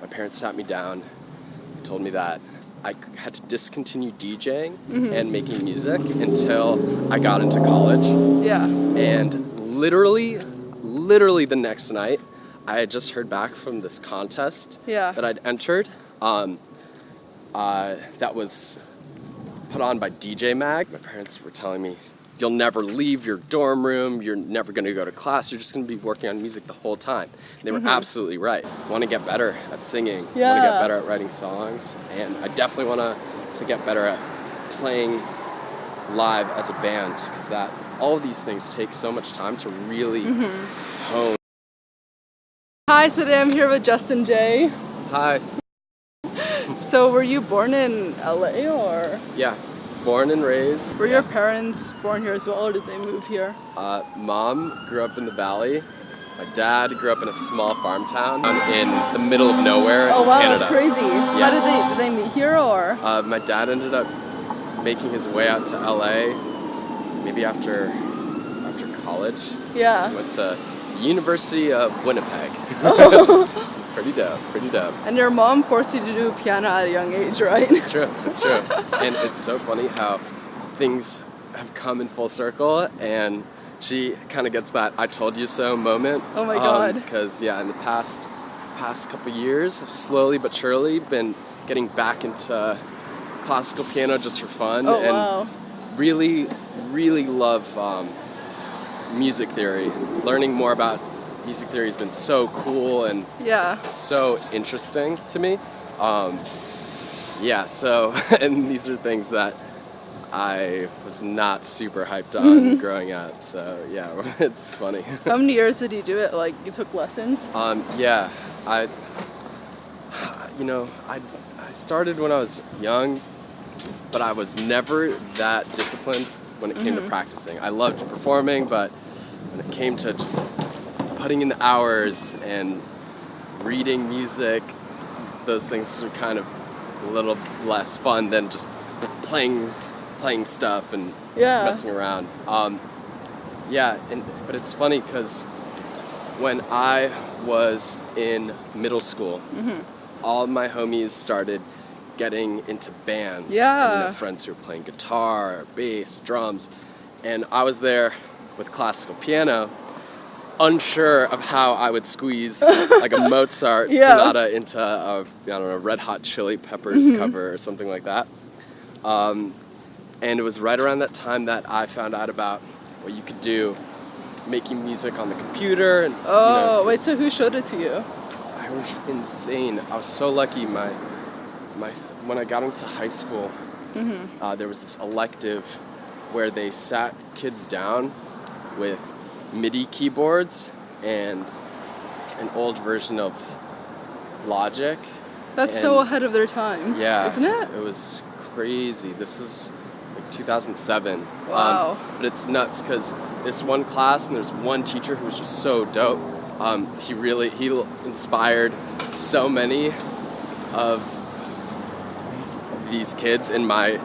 my parents sat me down, told me that I had to discontinue DJing and making music until I got into college. Yeah. And literally the next night, I had just heard back from this contest that I'd entered that was put on by DJ Mag. My parents were telling me, you'll never leave your dorm room, you're never gonna go to class, you're just gonna be working on music the whole time. And they were absolutely right. I wanna get better at singing, I wanna get better at writing songs, and I definitely want to get better at playing live as a band, because all of these things take so much time to really hone. Hi, so today I'm here with Justin J. Hi. So were you born in LA or? Yeah, born and raised. Were your parents born here as well, or did they move here? Mom grew up in the Valley. My dad grew up in a small farm town in the middle of nowhere in Canada. Oh wow, that's crazy. Yeah. How did they meet here, or? My dad ended up making his way out to LA maybe after college. Yeah. He went to University of Winnipeg. Pretty dope. And your mom forced you to do piano at a young age, right? It's true. And it's so funny how things have come in full circle, and she kind of gets that "I told you so" moment. Oh my God. Because in the past couple years, I've slowly but surely been getting back into classical piano just for fun. Oh, and wow. really love music theory. Learning more about music theory has been so cool and so interesting to me. So, and these are things that I was not super hyped on growing up. So yeah, it's funny. How many years did you do it? Like, you took lessons? I started when I was young, but I was never that disciplined when it came to practicing. I loved performing, but when it came to just putting in the hours and reading music, those things are kind of a little less fun than just playing stuff and messing around. But it's funny because when I was in middle school, all of my homies started getting into bands. Yeah. And friends who were playing guitar, bass, drums, and I was there with classical piano, unsure of how I would squeeze like a Mozart sonata into a Red Hot Chili Peppers cover or something like that. And it was right around that time that I found out about what you could do making music on the computer. And, wait, so who showed it to you? I was insane. I was so lucky. When I got into high school, there was this elective where they sat kids down with MIDI keyboards and an old version of Logic. That's so ahead of their time. Yeah. Isn't it? It was crazy. This is like 2007. Wow. But it's nuts because this one class, and there's one teacher who was just so dope. He inspired so many of these kids in my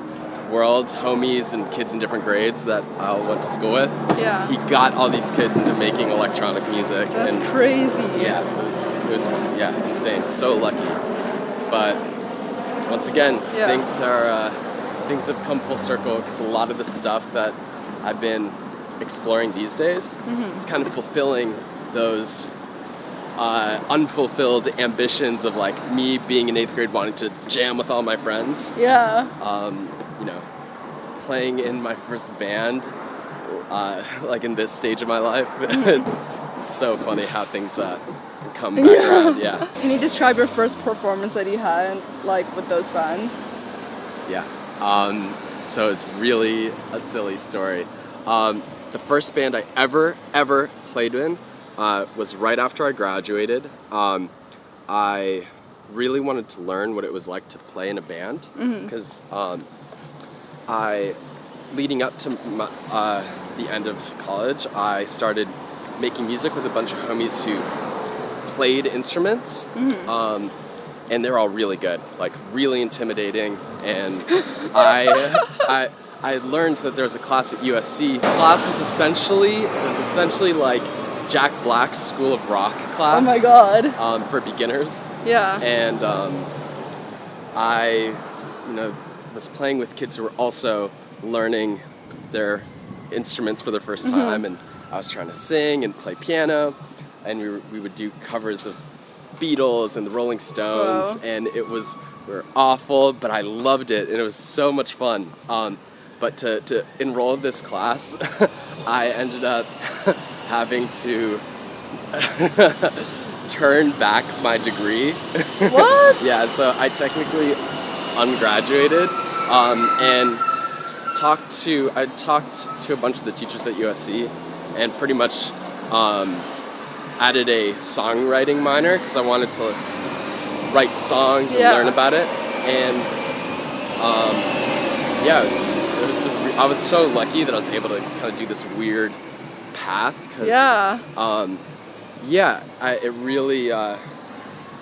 world, homies and kids in different grades that I went to school with. Yeah. He got all these kids into making electronic music. That's crazy. Yeah, it was insane. So lucky. But once again, things have come full circle because a lot of the stuff that I've been exploring these days is kind of fulfilling those unfulfilled ambitions of like me being in 8th grade wanting to jam with all my friends. Yeah. Playing in my first band, like in this stage of my life. It's so funny how things come back around. Yeah. Can you describe your first performance that you had, like with those bands? Yeah. So it's really a silly story. The first band I ever played in was right after I graduated. I really wanted to learn what it was like to play in a band because leading up to the end of college, I started making music with a bunch of homies who played instruments, and they're all really good, like really intimidating. And I learned that there's a class at USC. This class was essentially like Jack Black's School of Rock class. Oh my god. For beginners. Yeah. And I, was playing with kids who were also learning their instruments for the first time, and I was trying to sing and play piano, and we would do covers of Beatles and the Rolling Stones, and we were awful, but I loved it, and it was so much fun. But to enroll in this class, I ended up having to turn back my degree. What? Yeah, so I technically ungraduated, and I talked to a bunch of the teachers at USC, and pretty much added a songwriting minor because I wanted to write songs and learn about it. And I was so lucky that I was able to kind of do this weird path. Cause,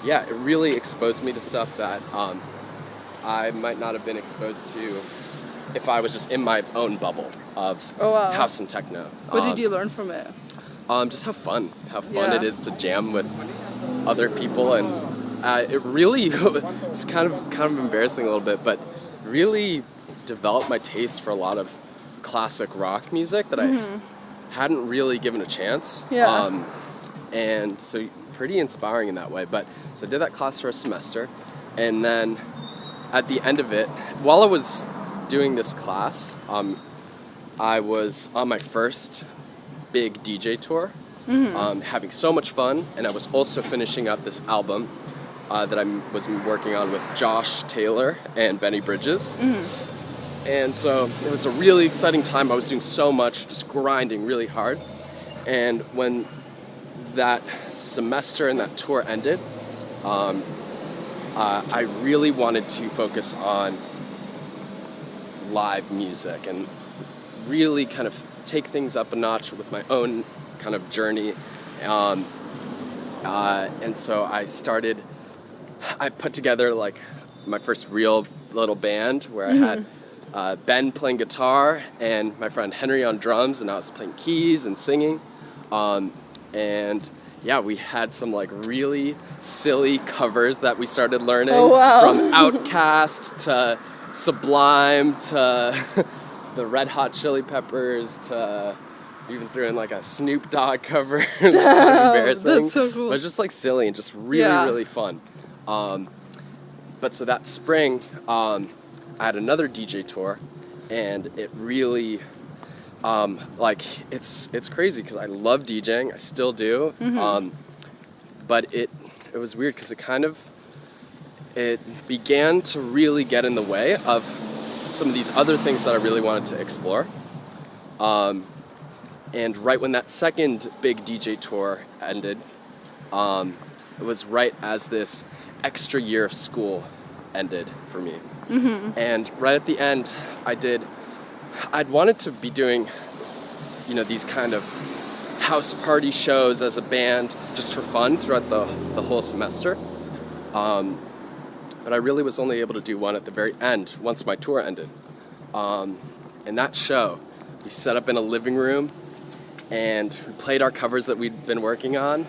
it really exposed me to stuff that I might not have been exposed to if I was just in my own bubble of house and techno. What did you learn from it? Just how fun it is to jam with other people, and it really it's kind of embarrassing a little bit, but really developed my taste for a lot of classic rock music that I hadn't really given a chance. And so pretty inspiring in that way. But so I did that class for a semester, and then at the end of it, while I was doing this class, I was on my first big DJ tour, having so much fun, and I was also finishing up this album that I was working on with Josh Taylor and Benny Bridges. And so it was a really exciting time. I was doing so much, just grinding really hard. And when that semester and that tour ended, I really wanted to focus on live music and really kind of take things up a notch with my own kind of journey. And so I put together like my first real little band where I had Ben playing guitar and my friend Henry on drums, and I was playing keys and singing. And yeah, we had some like really silly covers that we started learning, from Outkast to Sublime to the Red Hot Chili Peppers to even threw in like a Snoop Dogg cover. It's kind of embarrassing. That's so cool. But it's just like silly and just really, really fun. But so that spring, I had another DJ tour, and it really, it's crazy because I love DJing, I still do, but it was weird because it began to really get in the way of some of these other things that I really wanted to explore. And right when that second big DJ tour ended, it was right as this extra year of school ended for me. And right at the end, I'd wanted to be doing, these kind of house party shows as a band just for fun throughout the whole semester. But I really was only able to do one at the very end, once my tour ended. And that show, we set up in a living room, and we played our covers that we'd been working on,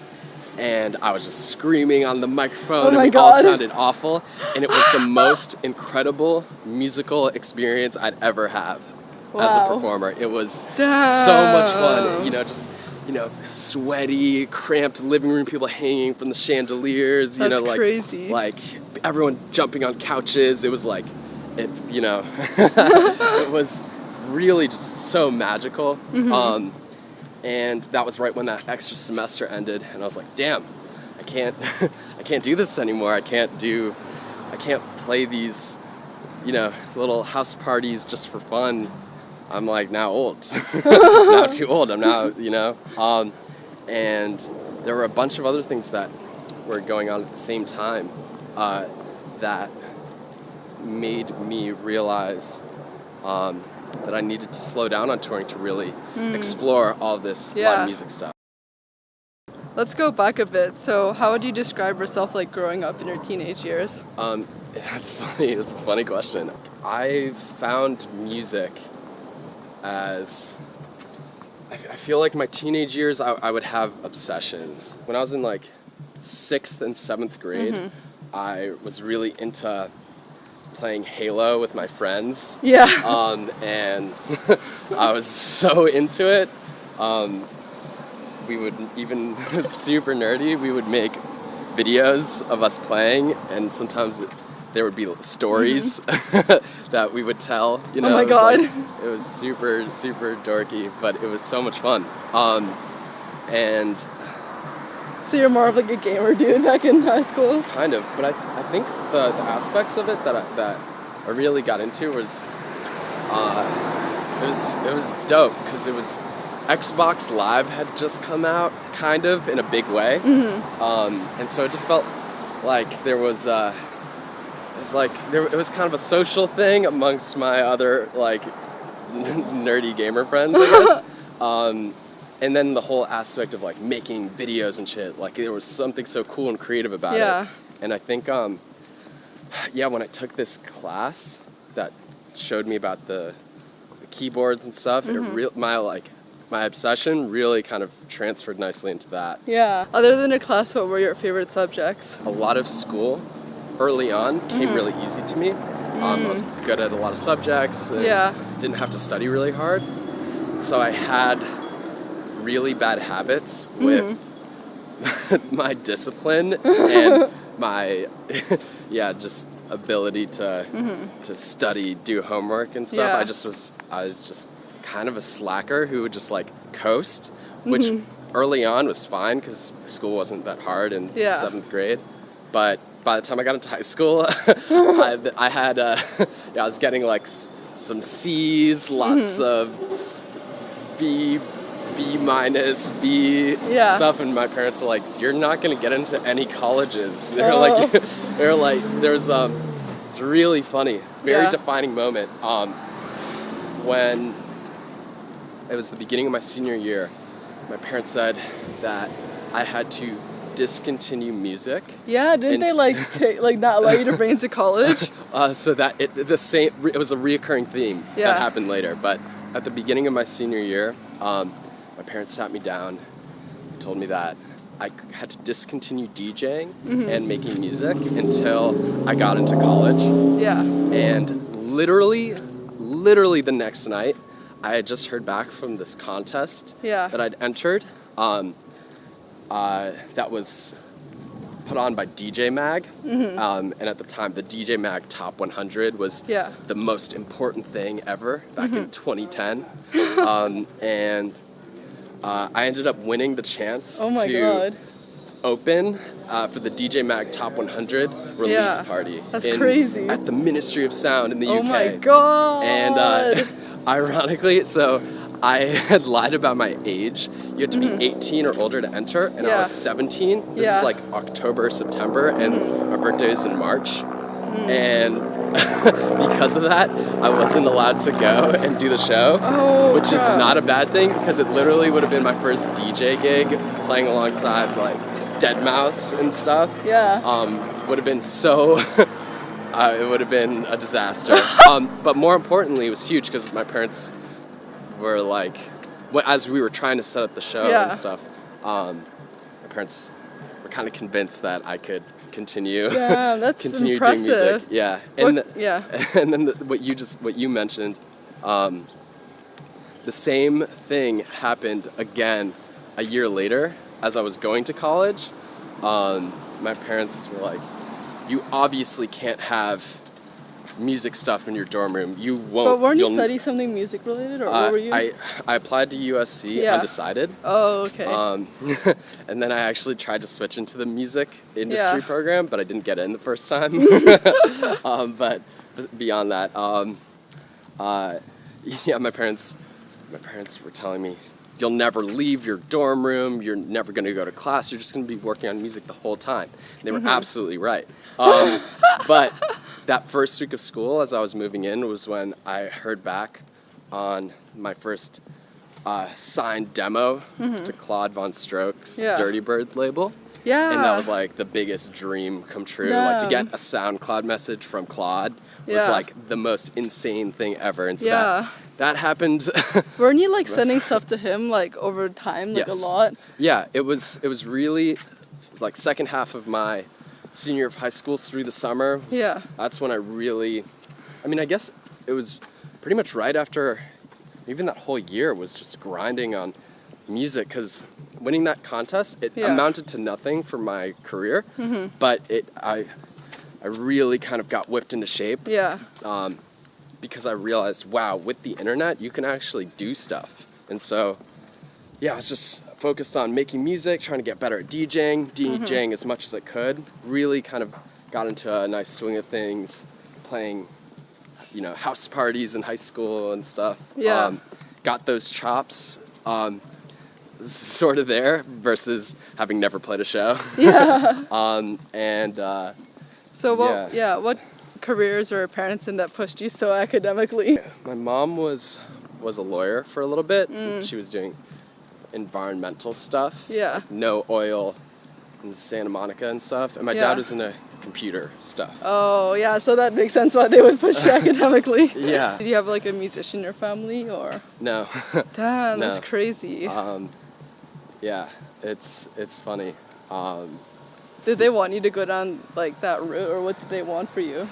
and I was just screaming on the microphone, and we all sounded awful, and it was the most incredible musical experience I'd ever have as a performer. It was so much fun, sweaty, cramped living room, people hanging from the chandeliers, That's crazy. like everyone jumping on couches. It was like, it was really just so magical. And that was right when that extra semester ended, and I was like, damn, I can't do this anymore. I can't play these, little house parties just for fun. I'm like now old, now too old. I'm now, and there were a bunch of other things that were going on at the same time that made me realize that I needed to slow down on touring to really explore all this live music stuff. Let's go back a bit. So how would you describe yourself like growing up in your teenage years? That's funny. That's a funny question. I found music as, I I feel like my teenage years, I would have obsessions. When I was in like 6th and 7th grade, I was really into playing Halo with my friends. Yeah. And I was so into it. We would even, super nerdy, we would make videos of us playing, and sometimes there would be stories that we would tell, you know. Oh my God. It was super, super dorky, but it was so much fun. And So you're more of like a gamer dude back in high school? kind of, but I think the aspects of it that I really got into was, it was dope, because it was, Xbox Live had just come out, kind of, in a big way. And so it just felt like there was, it was kind of a social thing amongst my other, like, nerdy gamer friends, I guess. And then the whole aspect of, like, making videos and shit, like, there was something so cool and creative about it. And I think, when I took this class that showed me about the keyboards and stuff, my obsession really kind of transferred nicely into that. Yeah. Other than a class, what were your favorite subjects? A lot of school early on came really easy to me. I was good at a lot of subjects and didn't have to study really hard. So I had really bad habits with my discipline and my just ability to study, do homework and stuff. I was just kind of a slacker who would just like coast, which early on was fine because school wasn't that hard in 7th grade. But by the time I got into high school, I was getting like some C's, lots of B minus, B stuff, and my parents were like, "You're not going to get into any colleges." They're like, it's a really funny, very defining moment. When it was the beginning of my senior year, my parents said that I had to discontinue music. Yeah, didn't they not allow you to bring into college? So that it was a reoccurring theme that happened later. But at the beginning of my senior year, my parents sat me down and told me that I had to discontinue DJing and making music until I got into college. Yeah. And literally the next night, I had just heard back from this contest that I'd entered. That was put on by DJ Mag, and at the time, the DJ Mag Top 100 was the most important thing ever back in 2010, and I ended up winning the chance to open for the DJ Mag Top 100 release party. That's crazy. At the Ministry of Sound in the UK. Oh my God! And ironically, so I had lied about my age. You had to be 18 or older to enter, and I was 17. This is like October, September, and my birthday is in March. And because of that, I wasn't allowed to go and do the show, which is not a bad thing, because it literally would have been my first DJ gig, playing alongside like Deadmau5 and stuff. Would have been so... it would have been a disaster. But more importantly, it was huge because my parents were like, as we were trying to set up the show and stuff, my parents were kind of convinced that I could continue continue doing music. Yeah. And and then what you mentioned, the same thing happened again a year later as I was going to college. My parents were like, "You obviously can't have music stuff in your dorm room. You won't." But weren't you studying something music related, or what were you? I applied to USC, undecided. Oh, okay. And then I actually tried to switch into the music industry program, but I didn't get in the first time. But beyond that, my parents were telling me, "You'll never leave your dorm room. You're never going to go to class. You're just going to be working on music the whole time." And they were absolutely right. But that first week of school, as I was moving in, was when I heard back on my first signed demo to Claude Vonstroke's Dirtybird label. Yeah. And that was like the biggest dream come true. Like to get a SoundCloud message from Claude was like the most insane thing ever. And so that happened. Weren't you like sending stuff to him like over time, like Yes. a lot? Yeah, it was really like second half of my senior year of high school through the summer. That's when I guess it was pretty much right after, even that whole year was just grinding on music, because winning that contest, it amounted to nothing for my career, but I really kind of got whipped into shape. Because I realized, wow, with the internet, you can actually do stuff. And so, I was just focused on making music, trying to get better at DJing as much as I could. Really kind of got into a nice swing of things, playing, house parties in high school and stuff. Got those chops sort of there versus having never played a show. So what careers or parents in that pushed you so academically? My mom was a lawyer for a little bit. She was doing environmental stuff. Like no oil in Santa Monica and stuff. And my dad was into computer stuff. Oh, yeah, so that makes sense why they would push you academically. Yeah. Did you have like a musician in your family or? No. Damn, No. that's crazy. Yeah, it's funny. Did they want you to go down like that route, or what did they want for you?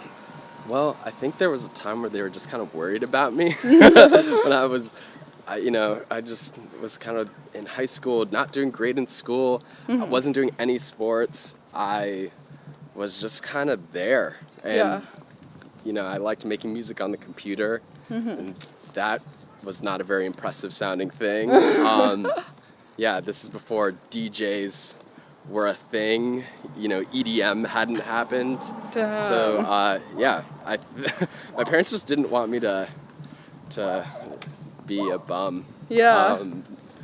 Well, I think there was a time where they were just kind of worried about me when I just was kind of in high school, not doing great in school. I wasn't doing any sports. I was just kind of there. And, I liked making music on the computer, and that was not a very impressive sounding thing. This is before DJs were a thing, EDM hadn't happened. Damn. So, my parents just didn't want me to be a bum.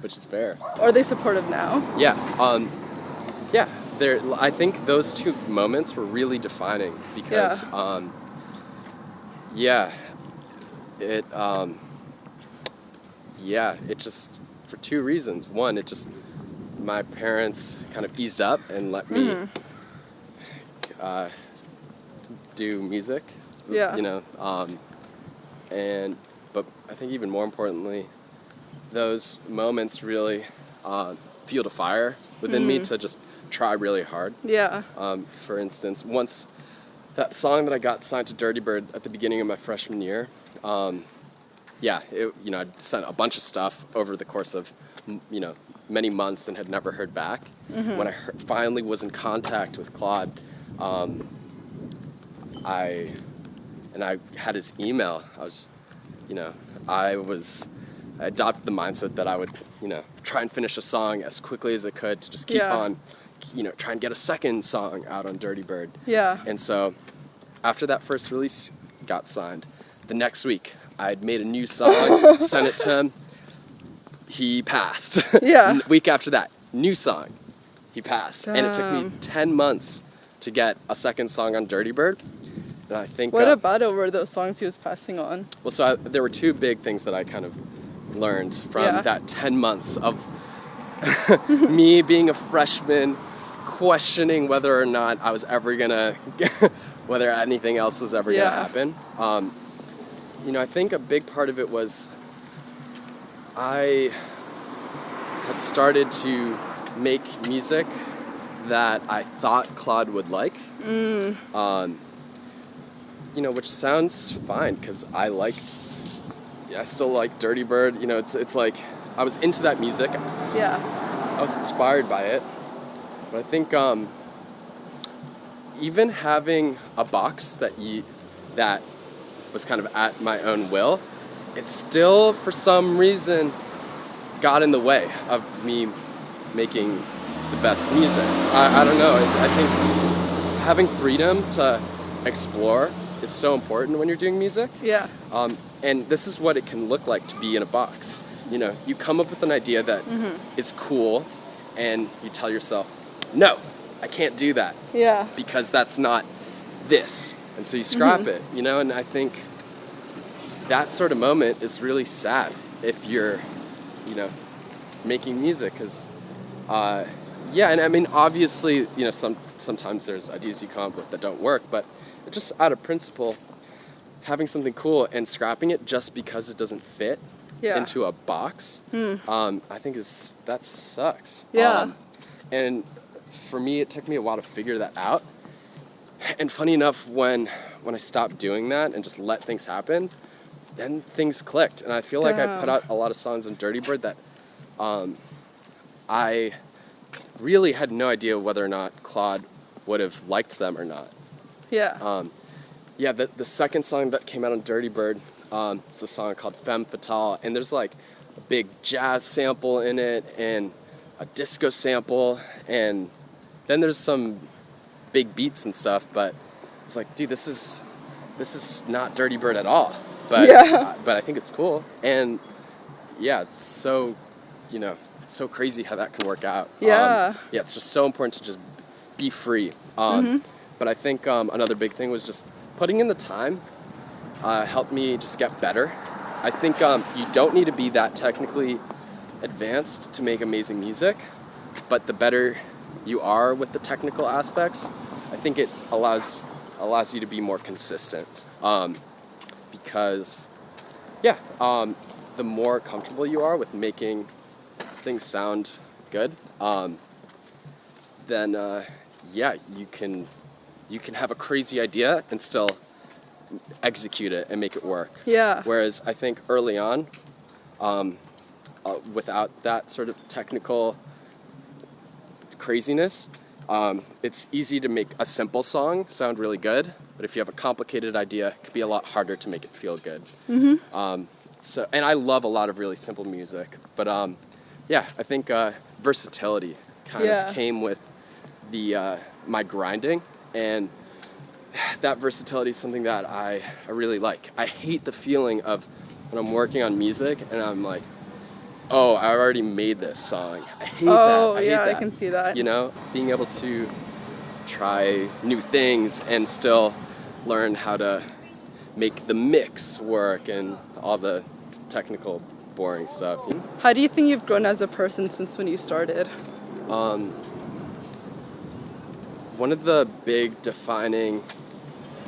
Which is fair. So. Are they supportive now? I think those two moments were really defining because, it just, for two reasons. One, my parents kind of eased up and let me do music, but I think even more importantly, those moments really fueled a fire within me to just try really hard. For instance, once that song that I got signed to Dirty Bird at the beginning of my freshman year, I'd sent a bunch of stuff over the course of, many months and had never heard back. When I finally was in contact with Claude, I had his email. I adopted the mindset that I would, try and finish a song as quickly as I could to just keep on, try and get a second song out on Dirty Bird. And so after that first release got signed, the next week I had made a new song, sent it to him. He passed. Week after that, new song, he passed. Damn. And it took me 10 months to get a second song on Dirty Bird. And I think... What about it were those songs he was passing on? Well, so there were two big things that I kind of learned from that 10 months of me being a freshman, questioning whether or not I was ever gonna, whether anything else was ever gonna happen. I think a big part of it was I had started to make music that I thought Claude would like, which sounds fine because I still like Dirty Bird. It's like I was into that music. I was inspired by it, but I think even having a box that was kind of at my own will, it still, for some reason, got in the way of me making the best music. I don't know. I think having freedom to explore is so important when you're doing music. And this is what it can look like to be in a box. You come up with an idea that is cool, and you tell yourself, no, I can't do that. Because that's not this. And so you scrap it, and I think that sort of moment is really sad if you're, making music, because, and I mean, obviously, sometimes there's ideas you come up with that don't work, but just out of principle, having something cool and scrapping it just because it doesn't fit into a box, I think that sucks. Yeah. And for me, it took me a while to figure that out. And funny enough, when I stopped doing that and just let things happen, then things clicked. And I feel like I put out a lot of songs on Dirty Bird that I really had no idea whether or not Claude would have liked them or not. Yeah. The second song that came out on Dirty Bird, it's a song called Femme Fatale, and there's like a big jazz sample in it and a disco sample, and then there's some big beats and stuff, but it's like, dude, this is not Dirty Bird at all. But but I think it's cool. And yeah, it's so, it's so crazy how that can work out. It's just so important to just be free. But I think another big thing was just putting in the time helped me just get better. I think you don't need to be that technically advanced to make amazing music, but the better you are with the technical aspects, I think it allows you to be more consistent. Because the more comfortable you are with making things sound good, then you can have a crazy idea and still execute it and make it work. Yeah. Whereas I think early on, without that sort of technical craziness, it's easy to make a simple song sound really good, but if you have a complicated idea, it could be a lot harder to make it feel good. And I love a lot of really simple music, but I think versatility kind of came with my grinding, and that versatility is something that I really like. I hate the feeling of when I'm working on music and I'm like, oh, I already made this song. I hate that. I hate that. I can see that. Being able to try new things and still learn how to make the mix work and all the technical, boring stuff. How do you think you've grown as a person since when you started? One of the big defining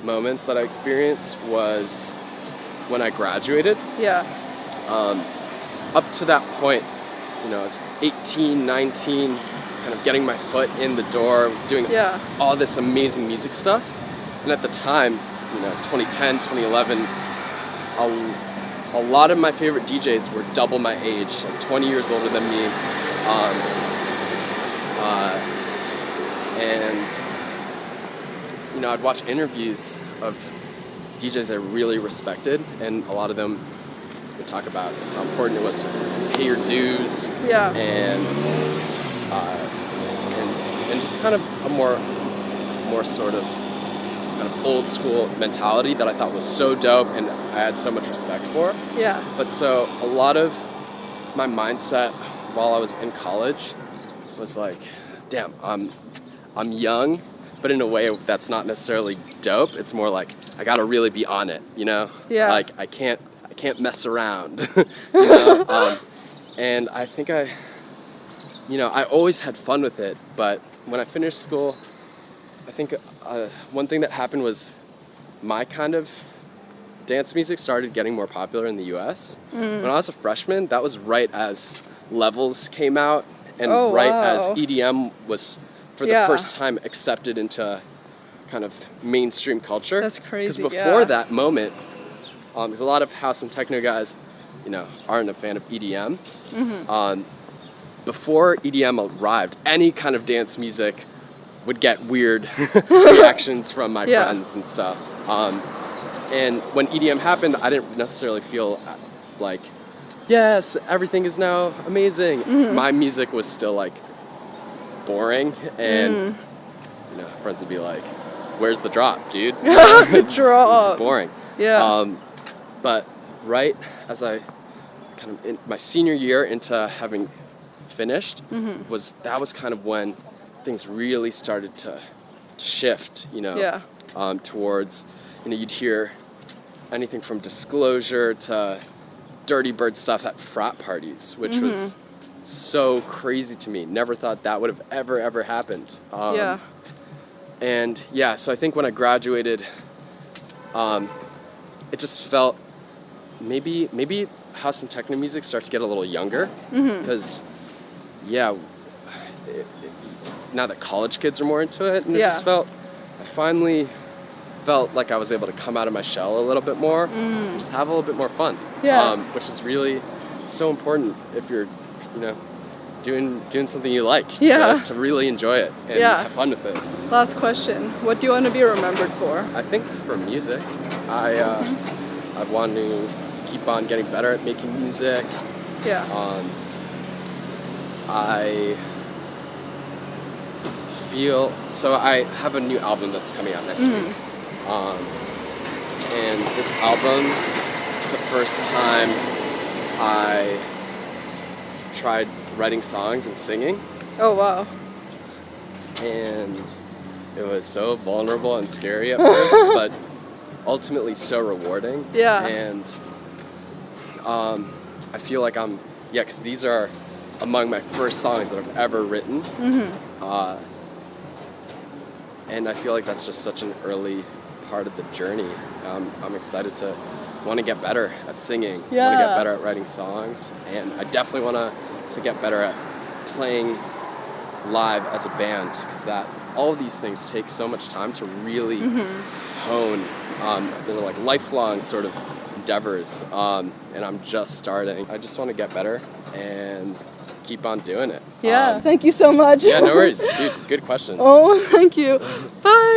moments that I experienced was when I graduated. Yeah. Up to that point, I was 18, 19, kind of getting my foot in the door, doing all this amazing music stuff. And at the time, 2010, 2011, a lot of my favorite DJs were double my age, like 20 years older than me. And I'd watch interviews of DJs I really respected, and a lot of them would talk about how important it was to pay your dues, and just kind of a more sort of kind of old school mentality that I thought was so dope and I had so much respect for. Yeah. But so a lot of my mindset while I was in college was like, damn, I'm young, but in a way that's not necessarily dope. It's more like I gotta really be on it, Yeah. Like I can't mess around, and I think I always had fun with it. But when I finished school, I think one thing that happened was my kind of dance music started getting more popular in the U.S. When I was a freshman, that was right as Levels came out, and as EDM was for the first time accepted into kind of mainstream culture. That's crazy. Because before that moment, because a lot of house and techno guys, aren't a fan of EDM. Before EDM arrived, any kind of dance music would get weird reactions from my friends and stuff. And when EDM happened, I didn't necessarily feel like, yes, everything is now amazing. My music was still like boring, and friends would be like, "Where's the drop, dude? The drop. This is boring." Yeah. But right as I kind of in my senior year into having finished, was kind of when things really started to shift. Towards you'd hear anything from Disclosure to Dirty Bird stuff at frat parties, which was so crazy to me. Never thought that would have ever happened. And so I think when I graduated, it just felt maybe house and techno music starts to get a little younger because now that college kids are more into it, and I finally felt like I was able to come out of my shell a little bit more, and just have a little bit more fun, which is really so important if you're, doing something you like, to really enjoy it and have fun with it. Last question, what do you want to be remembered for? I think for music, I want to keep on getting better at making music. I feel, so I have a new album that's coming out next week. And this album is the first time I tried writing songs and singing. Oh, wow. And it was so vulnerable and scary at first, but ultimately so rewarding. And I feel like because these are among my first songs that I've ever written. And I feel like that's just such an early part of the journey. I'm excited to want to get better at singing, want to get better at writing songs, and I definitely want to get better at playing live as a band, because all of these things take so much time to really hone. They're like lifelong sort of endeavors, and I'm just starting. I just want to get better and keep on doing it. Thank you so much. Yeah, no worries. Dude, good questions. Oh, thank you. Bye.